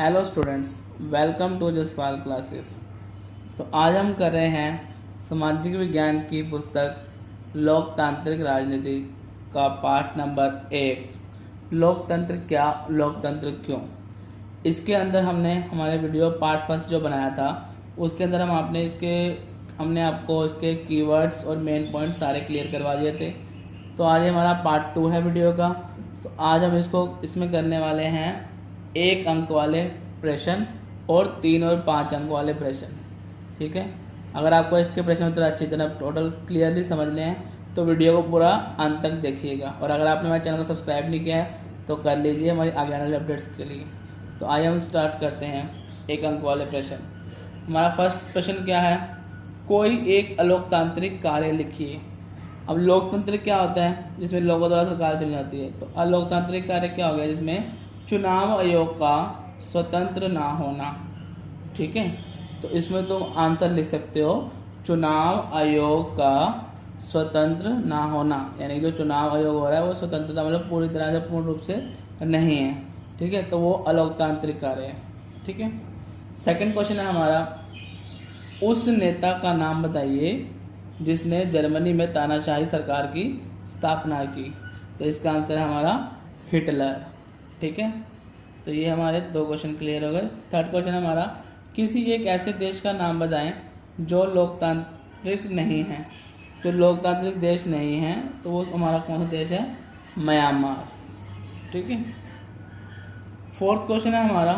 Hello students, welcome to Jaspal classes. तो आज हम कर रहे हैं सामाजिक विज्ञान की पुस्तक लोकतांत्रिक राजनीति का पाठ नंबर 1, लोकतंत्र क्या, लोकतंत्र क्यों। इसके अंदर हमने हमारे वीडियो पार्ट फर्स्ट जो बनाया था उसके अंदर हमने आपको इसके कीवर्ड्स और मेन पॉइंट सारे क्लियर करवा दिए थे। तो आज हमारा पार्ट 2 है वीडियो का। तो आज हम इसमें करने वाले हैं 1 अंक वाले प्रश्न और 3 और 5 अंक वाले प्रश्न। ठीक है, अगर आपको इसके प्रश्न उत्तर अच्छी तरह टोटल क्लियरली समझने हैं तो वीडियो को पूरा अंत तक देखिएगा। और अगर आपने हमारे चैनल को सब्सक्राइब नहीं किया है तो कर लीजिए हमारी आगे आने वाले अपडेट्स के लिए। तो आइए हम स्टार्ट करते हैं 1 अंक वाले प्रश्न। हमारा फर्स्ट प्रश्न क्या है, कोई एक अलोकतांत्रिक कार्य लिखिए। अब लोकतंत्र क्या होता है, जिसमें लोगों द्वारा सरकार चली जाती है। तो अलोकतांत्रिक कार्य क्या हो गया, जिसमें चुनाव आयोग का स्वतंत्र ना होना। ठीक है, तो इसमें तुम आंसर लिख सकते हो चुनाव आयोग का स्वतंत्र ना होना, यानी जो चुनाव आयोग हो रहा है वो स्वतंत्रता मतलब पूरी तरह से पूर्ण रूप से नहीं है। ठीक है, तो वो अलोकतांत्रिक कार्य है। ठीक है, सेकंड क्वेश्चन है हमारा, उस नेता का नाम बताइए जिसने जर्मनी में तानाशाही सरकार की स्थापना की। तो इसका आंसर है हमारा हिटलर। ठीक है, तो ये हमारे 2 क्वेश्चन क्लियर हो गए। थर्ड क्वेश्चन हमारा, किसी एक ऐसे देश का नाम बताएं जो लोकतांत्रिक नहीं है। जो लोकतांत्रिक देश नहीं है तो वो हमारा कौन सा देश है, म्यांमार। ठीक है, फोर्थ क्वेश्चन है हमारा,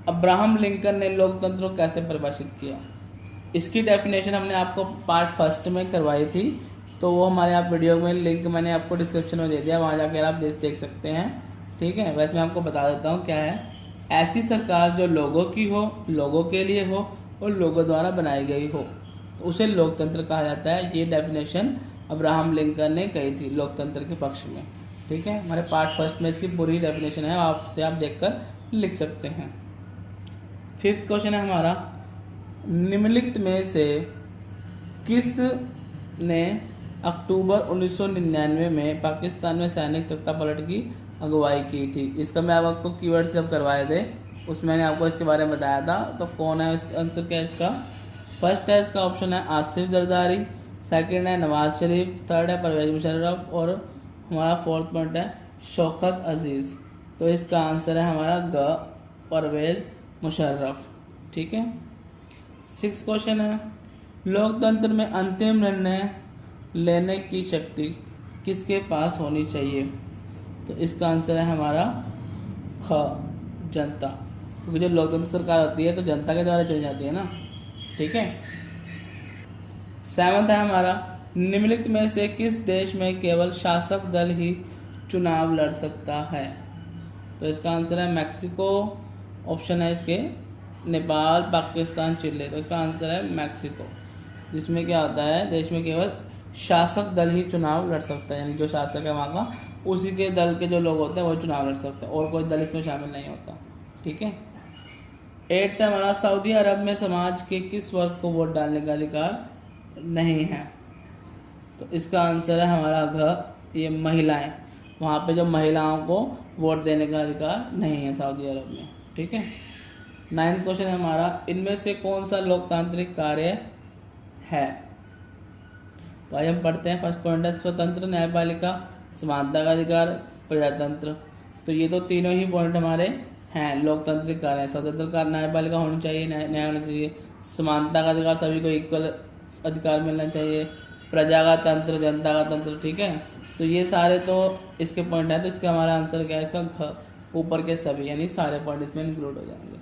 अब्राहम लिंकन ने लोकतंत्र को कैसे परिभाषित किया। इसकी डेफिनेशन हमने आपको पार्ट फर्स्ट में करवाई थी, तो वो हमारे आप वीडियो में लिंक मैंने आपको डिस्क्रिप्शन में दे दिया, वहाँ जाकर आप देख सकते हैं। ठीक है, वैसे मैं आपको बता देता हूँ क्या है, ऐसी सरकार जो लोगों की हो, लोगों के लिए हो और लोगों द्वारा बनाई गई हो, तो उसे लोकतंत्र कहा जाता है। ये डेफिनेशन अब्राहम लिंकन ने कही थी लोकतंत्र के पक्ष में। ठीक है, हमारे पार्ट फर्स्ट में इसकी पूरी डेफिनेशन है, आपसे आप देखकर लिख सकते हैं। फिफ्थ क्वेश्चन है हमारा, निम्नलिखित में से किस ने अक्टूबर 1999 में पाकिस्तान में सैनिक तख्तापलट की अगुवाई की थी। इसका मैं आपको कीवर्ड से अब करवाए थे, उसमें मैंने आपको इसके बारे में बताया था। तो कौन है, इसका आंसर क्या है इसका, फर्स्ट है इसका ऑप्शन है आसिफ जरदारी, सेकंड है नवाज शरीफ, थर्ड है परवेज मुशर्रफ और हमारा फोर्थ पॉइंट है शौकत अजीज़। तो इसका आंसर है हमारा परवेज मुशर्रफ। ठीक है, सिक्स्थ क्वेश्चन है, लोकतंत्र में अंतिम निर्णय लेने की शक्ति किसके पास होनी चाहिए। तो इसका आंसर है हमारा जनता, क्योंकि जो लोकतंत्र सरकार होती है तो जनता के द्वारा चली जाती है ना। ठीक है, सेवंथ है हमारा, निम्नलिखित में से किस देश में केवल शासक दल ही चुनाव लड़ सकता है। तो इसका आंसर है मैक्सिको। ऑप्शन है इसके नेपाल, पाकिस्तान, चिली। तो इसका आंसर है मैक्सिको, जिसमें क्या होता है, देश में केवल शासक दल ही चुनाव लड़ सकता है, यानी जो शासक है वहाँ का उसी के दल के जो लोग होते हैं वो चुनाव लड़ सकते हैं और कोई दल इसमें शामिल नहीं होता। ठीक है, एट्थ है हमारा, सऊदी अरब में समाज के किस वर्ग को वोट डालने का अधिकार नहीं है। तो इसका आंसर है हमारा ये महिलाएं, वहाँ पे जो महिलाओं को वोट देने का अधिकार नहीं है सऊदी अरब में। ठीक है, नाइन्थ क्वेश्चन है हमारा, इनमें से कौन सा लोकतांत्रिक कार्य है। तो आइए हम पढ़ते हैं। फर्स्ट पॉइंट है स्वतंत्र न्यायपालिका, समानता का अधिकार, प्रजातंत्र। तो ये तो तीनों ही पॉइंट हमारे हैं लोकतांत्रिक कार्य। स्वतंत्र न्यायपालिका होनी चाहिए, न्याय होना चाहिए, समानता का अधिकार, सभी को इक्वल अधिकार मिलना चाहिए, प्रजा का तंत्र, जनता का तंत्र। ठीक है, तो ये सारे तो इसके पॉइंट हैं। तो इसका हमारा आंसर क्या है, इसका ऊपर के सभी यानी सारे पॉइंट इसमें इंक्लूड हो जाएंगे।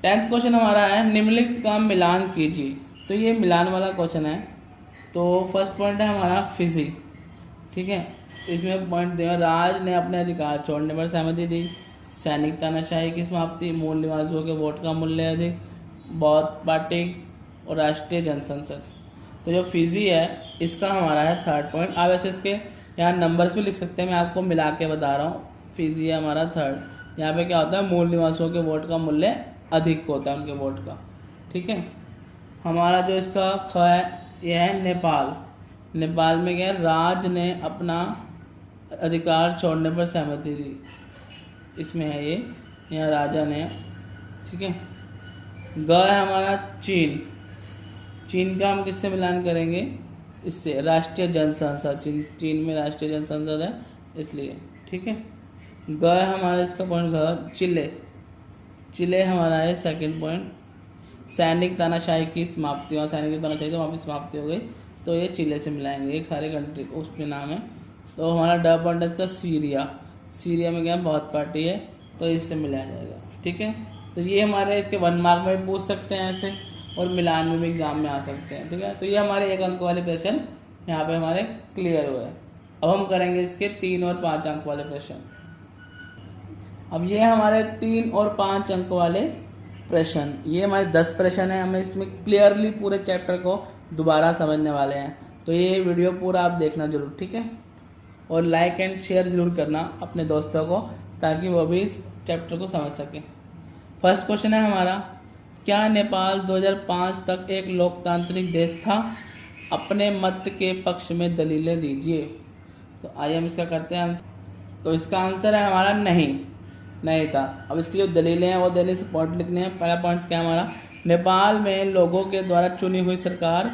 10th क्वेश्चन हमारा है, निम्नलिखित का मिलान कीजिए। तो ये मिलान वाला क्वेश्चन है। तो फर्स्ट पॉइंट है हमारा फिजिक। ठीक है, इसमें पॉइंट दिया, राज ने अपने अधिकार छोड़ने पर सहमति दी, सैनिक तानाशाही की समाप्ति, मूल निवासियों के वोट का मूल्य अधिक, बौद्ध पार्टी और राष्ट्रीय जनसंसद। तो जो फिजी है इसका हमारा है थर्ड पॉइंट। आप वैसे इसके यहाँ नंबर्स भी लिख सकते हैं, मैं आपको मिला के बता रहा हूँ। फिजी है हमारा थर्ड। यहाँ पे क्या होता है, मूल निवासियों के वोट का मूल्य अधिक होता है उनके वोट का। ठीक है, हमारा जो इसका ख है यह है नेपाल। नेपाल में क्या है, राज ने अपना अधिकार छोड़ने पर सहमति दी, इसमें है ये यहाँ राजा ने, ठीक है। ग है हमारा चीन, चीन का हम किससे मिलान करेंगे, इससे राष्ट्रीय जनसंसद, चीन में राष्ट्रीय जनसंसद है इसलिए, ठीक है। ग है हमारा इसका पॉइंट घ, चिले, चिले हमारा है सेकंड पॉइंट, सैनिक तानाशाही की समाप्ति, और सैनिक तानाशाही तो वहाँ पर समाप्ति हो गई, तो ये चिले से मिलाएंगे, एक सारे कंट्री उसमें नाम है। तो हमारा ड पॉइंट है इसका सीरिया, सीरिया में क्या बहुत पार्टी है, तो इससे मिलाया जाएगा, ठीक है। तो ये हमारे इसके 1 मार्क में भी पूछ सकते हैं ऐसे, और मिलान में भी एग्जाम में आ सकते हैं, ठीक है। तो ये हमारे 1 अंक वाले प्रश्न यहाँ पे हमारे क्लियर हुए। अब हम करेंगे इसके 3 और 5 अंक वाले प्रश्न। अब ये हमारे 3 और 5 अंक वाले प्रश्न, ये हमारे 10 प्रश्न हैं, हमें इसमें क्लियरली पूरे चैप्टर को दोबारा समझने वाले हैं। तो ये वीडियो पूरा आप देखना जरूर, ठीक है। और लाइक एंड शेयर जरूर करना अपने दोस्तों को, ताकि वो भी इस चैप्टर को समझ सकें। फर्स्ट क्वेश्चन है हमारा, क्या नेपाल 2005 तक एक लोकतांत्रिक देश था? अपने मत के पक्ष में दलीलें दीजिए। तो आइए हम इसका करते हैं आंसर। तो इसका आंसर है हमारा नहीं था। अब इसकी जो दलीलें हैं वो देने से पॉइंट लिखने हैं। पहला पॉइंट क्या हमारा, नेपाल में लोगों के द्वारा चुनी हुई सरकार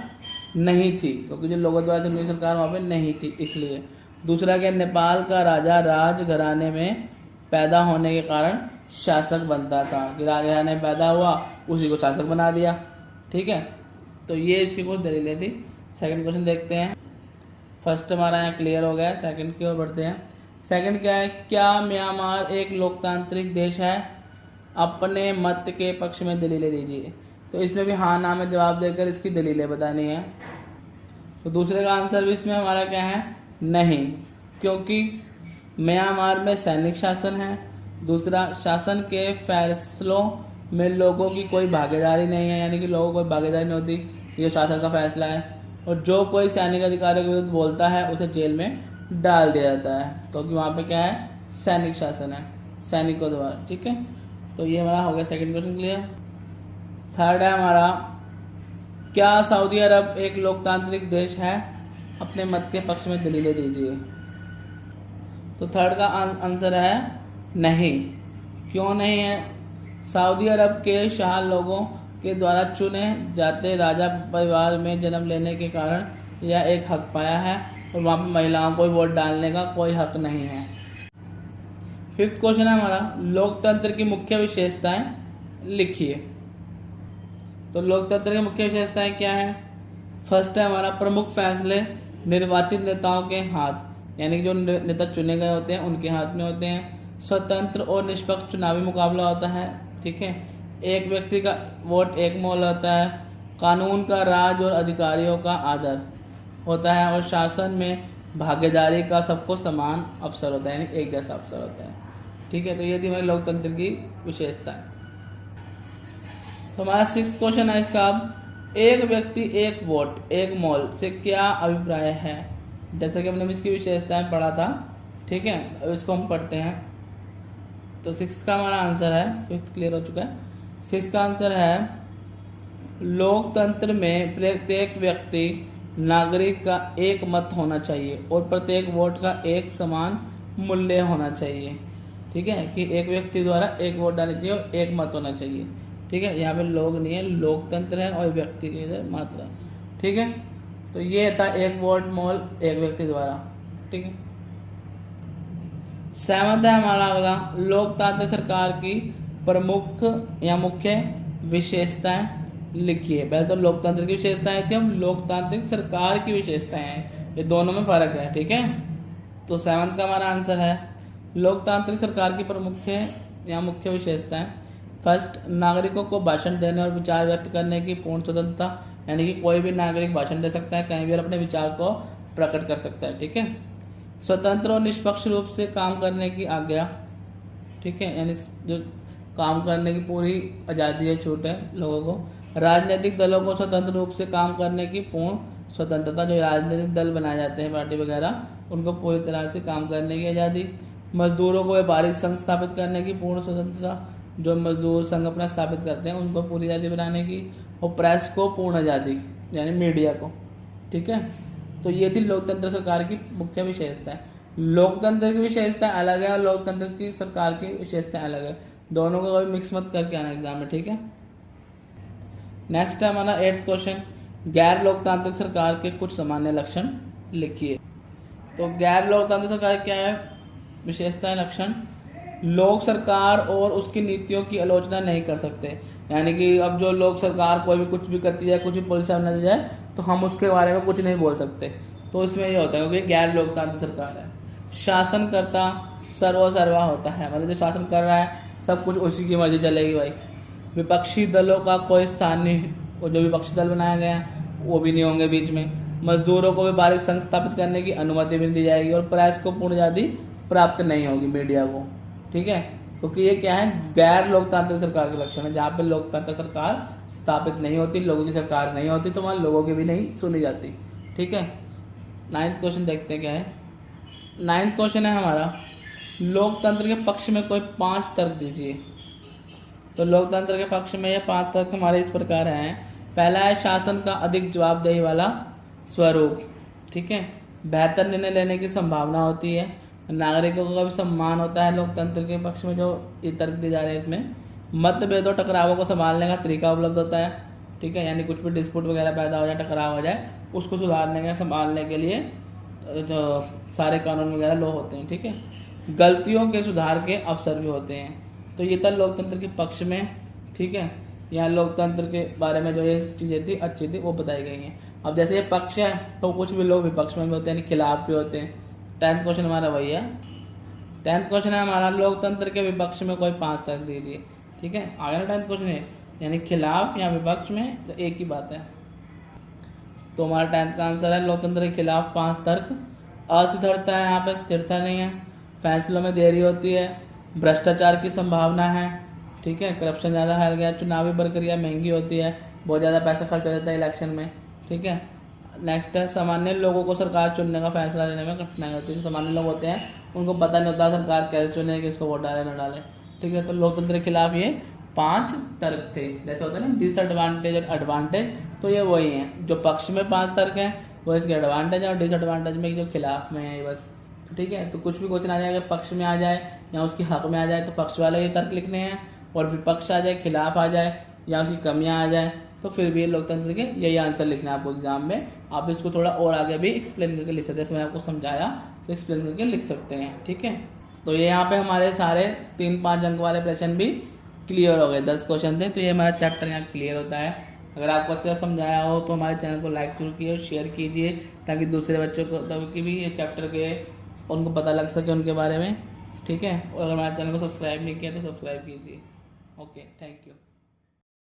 नहीं थी, क्योंकि जो लोगों द्वारा चुनी हुई सरकार वहाँ पे नहीं थी इसलिए। दूसरा क्या, नेपाल का राजा राजघराने में पैदा होने के कारण शासक बनता था, कि राजघराने पैदा हुआ उसी को शासक बना दिया, ठीक है। तो ये इसकी कुछ दलीलें थी। सेकंड क्वेश्चन देखते हैं। फर्स्ट हमारा यहाँ क्लियर हो गया, सेकंड की ओर बढ़ते हैं। सेकंड क्या है, क्या म्यांमार एक लोकतांत्रिक देश है? अपने मत के पक्ष में दलीलें दीजिए। तो इसमें भी हाँ ना में जवाब देकर इसकी दलीलें बतानी है। तो दूसरे का आंसर भी इसमें हमारा क्या है, नहीं, क्योंकि म्यांमार में सैनिक शासन है। दूसरा, शासन के फैसलों में लोगों की कोई भागीदारी नहीं है, यानी कि लोगों को कोई भागीदारी नहीं होती, ये शासन का फैसला है। और जो कोई सैनिक अधिकारियों के विरुद्ध बोलता है उसे जेल में डाल दिया जाता है, क्योंकि वहाँ पे क्या है, सैनिक शासन है, सैनिकों द्वारा, ठीक है। तो ये हमारा हो गया सेकंड क्वेश्चन क्लियर। थर्ड है हमारा, क्या सऊदी अरब एक लोकतांत्रिक देश है? अपने मत के पक्ष में दलीलें दीजिए। तो थर्ड का आंसर है नहीं। क्यों नहीं है? सऊदी अरब के शाह लोगों के द्वारा चुने जाते राजा परिवार में जन्म लेने के कारण यह एक हक पाया है, और वहाँ पर महिलाओं को वोट डालने का कोई हक नहीं है। फिफ्थ क्वेश्चन है हमारा, लोकतंत्र की मुख्य विशेषताएं लिखिए। तो लोकतंत्र की मुख्य विशेषताएं क्या है? फर्स्ट है हमारा, प्रमुख फैसले निर्वाचित नेताओं के हाथ, यानी कि जो नेता चुने गए होते हैं उनके हाथ में होते हैं। स्वतंत्र और निष्पक्ष चुनावी मुकाबला होता है, ठीक है। एक व्यक्ति का वोट एक मोल होता है। कानून का राज और अधिकारियों का आदर होता है, और शासन में भागीदारी का सबको समान अवसर होता है, यानी एक जैसा अवसर होता है, ठीक है। तो ये थी हमारी लोकतंत्र की विशेषता है। तो हमारा सिक्स्थ क्वेश्चन है इसका, अब एक व्यक्ति एक वोट एक मोल से क्या अभिप्राय है? जैसे कि हमने इसकी विशेषताएं पढ़ा था, ठीक है। अब इसको हम पढ़ते हैं। तो सिक्स्थ का हमारा आंसर है, फिफ्थ क्लियर हो चुका है। सिक्स्थ का आंसर है, लोकतंत्र में प्रत्येक व्यक्ति नागरिक का एक मत होना चाहिए, और प्रत्येक वोट का एक समान मूल्य होना चाहिए, ठीक है। कि एक व्यक्ति द्वारा एक वोट डालना चाहिए और एक मत होना चाहिए, ठीक है। यहाँ पे लोग नहीं है, लोकतंत्र है, और व्यक्ति की इधर मात्रा, ठीक है। तो ये था एक वोट मोल एक व्यक्ति द्वारा, ठीक है। सेवंथ है हमारा अगला, लोकतांत्रिक सरकार की प्रमुख या मुख्य विशेषताएं लिखिए। पहले तो लोकतंत्र की विशेषताएं थी, हम लोकतांत्रिक सरकार की विशेषताएं हैं, ये दोनों में फर्क है, ठीक है। तो सेवंथ का हमारा आंसर है, लोकतांत्रिक सरकार की प्रमुख या मुख्य विशेषताएं। फर्स्ट, नागरिकों को भाषण देने और विचार व्यक्त करने की पूर्ण स्वतंत्रता, यानी कि कोई भी नागरिक भाषण दे सकता है, कहीं भी अपने विचार को प्रकट कर सकता है, ठीक है। स्वतंत्र और निष्पक्ष रूप से काम करने की आज्ञा, ठीक है, यानी जो काम करने की पूरी आज़ादी है, छूट है लोगों को। राजनीतिक दलों को स्वतंत्र रूप से काम करने की पूर्ण स्वतंत्रता, जो राजनीतिक दल बनाए जाते हैं पार्टी वगैरह, उनको पूरी तरह से काम करने की आज़ादी। मजदूरों को व्यापारिक संघ स्थापित करने की पूर्ण स्वतंत्रता, जो मजदूर संघ अपना स्थापित करते हैं उनको पूरी आज़ादी बनाने की। और प्रेस को पूर्ण आज़ादी, यानी मीडिया को, ठीक है। तो ये थी लोकतंत्र सरकार की मुख्य विशेषता है। लोकतंत्र की विशेषता अलग है और लोकतंत्र की सरकार की विशेषता अलग है। दोनों को कभी मिक्स मत करके आना एग्जाम में, ठीक है। नेक्स्ट है हमारा 8th क्वेश्चन, गैर लोकतांत्रिक सरकार के कुछ सामान्य लक्षण लिखिए। तो गैर लोकतांत्रिक सरकार क्या है, विशेषता लक्षण, लोक सरकार और उसकी नीतियों की आलोचना नहीं कर सकते, यानी कि अब जो लोक सरकार कोई भी कुछ भी करती जाए, कुछ भी पॉलिसी बना दी जाए तो हम उसके बारे में कुछ नहीं बोल सकते, तो इसमें ये होता है क्योंकि गैर लोकतांत्रिक सरकार है। शासनकर्ता सर्वसर्वा होता है, मतलब जो शासन कर रहा है सब कुछ उसी की मर्जी चलेगी भाई। विपक्षी दलों का कोई स्थान नहीं, वो जो विपक्षी दल बनाया गया है वो भी नहीं होंगे बीच में। मजदूरों को भी बाहरी संघ स्थापित करने की अनुमति भी नहीं दी जाएगी, और प्रेस को पूर्ण आज़ादी प्राप्त नहीं होगी, मीडिया को, ठीक है। क्योंकि ये क्या है, गैर लोकतांत्रिक सरकार के लक्षण है, जहाँ पे लोकतांत्रिक सरकार स्थापित नहीं होती, लोगों की सरकार नहीं होती, तो वहाँ लोगों की भी नहीं सुनी जाती, ठीक है। 9th क्वेश्चन देखते हैं क्या है। 9th क्वेश्चन है हमारा, लोकतंत्र के पक्ष में कोई 5 तर्क दीजिए। तो लोकतंत्र के पक्ष में ये 5 तर्क हमारे इस प्रकार हैं। पहला है शासन का अधिक जवाबदेही वाला स्वरूप, ठीक है। बेहतर निर्णय लेने की संभावना होती है, नागरिकों का भी सम्मान होता है लोकतंत्र के पक्ष में, जो ये तर्क दिए जा रहे हैं इसमें। मतभेदों टकरावों को संभालने का तरीका उपलब्ध होता है, ठीक है, यानी कुछ भी डिस्प्यूट वगैरह पैदा हो जाए, टकराव हो जाए, उसको सुधारने का संभालने के लिए जो सारे कानून वगैरह लॉ होते हैं, ठीक है। गलतियों के सुधार के अवसर भी होते हैं। तो ये था लोकतंत्र के पक्ष में, ठीक है। यहाँ लोकतंत्र के बारे में जो ये चीज़ें थी अच्छी थी वो बताई गई हैं। अब जैसे ये पक्ष है तो कुछ भी लोग विपक्ष में भी होते हैं, यानी खिलाफ भी होते हैं। 10th क्वेश्चन हमारा वही है। 10th क्वेश्चन है हमारा, लोकतंत्र के विपक्ष में कोई 5 तर्क दीजिए, ठीक है। आगे ना 10th क्वेश्चन है, यानी खिलाफ या विपक्ष में तो एक ही बात है। तो हमारा 10th का आंसर है लोकतंत्र के खिलाफ 5 तर्क। अस्थिरता है, यहाँ पे स्थिरता नहीं है, फैसलों में देरी होती है, भ्रष्टाचार की संभावना है, ठीक है, करप्शन ज़्यादा फैल गया, चुनावी प्रक्रिया महंगी होती है, बहुत ज़्यादा पैसा खर्च हो जाता है इलेक्शन में, ठीक है। नेक्स्ट है, सामान्य लोगों को सरकार चुनने का फैसला लेने में कठिनाई होती है। जो सामान्य लोग होते हैं उनको पता नहीं होता सरकार कैसे चुने, किसको वोट डाले न डाले, ठीक है। तो लोकतंत्र के खिलाफ ये 5 तर्क थे। जैसे होता है ना डिसएडवांटेज और एडवांटेज, तो ये वही हैं। जो पक्ष में 5 तर्क हैं वो इसके एडवांटेज है, और डिसएडवांटेज में जो खिलाफ में है बस, ठीक है। तो कुछ भी क्वेश्चन आ जाए, अगर पक्ष में आ जाए या उसके हक में आ जाए तो पक्ष वाले ये तर्क लिखने हैं, और विपक्ष आ जाए, खिलाफ आ जाए या उसकी कमियां आ जाए तो फिर भी लोकतंत्र के यही आंसर लिखना है आपको एग्जाम में। आप इसको थोड़ा और आगे भी एक्सप्लेन करके लिख सकते हैं, जैसे मैंने आपको समझाया तो एक्सप्लेन करके लिख सकते हैं, ठीक है। तो ये यहाँ पे हमारे सारे 3-5 अंक वाले प्रश्न भी क्लियर हो गए। 10 क्वेश्चन थे, तो ये हमारा चैप्टर यहाँ क्लियर होता है। अगर आपको अच्छा समझाया हो तो हमारे चैनल को लाइक जरूर कीजिए और शेयर कीजिए, ताकि दूसरे बच्चों को की भी ये चैप्टर के उनको पता लग सके उनके बारे में, ठीक है। और अगर हमारे चैनल को सब्सक्राइब नहीं किया तो सब्सक्राइब कीजिए। Okay, thank you.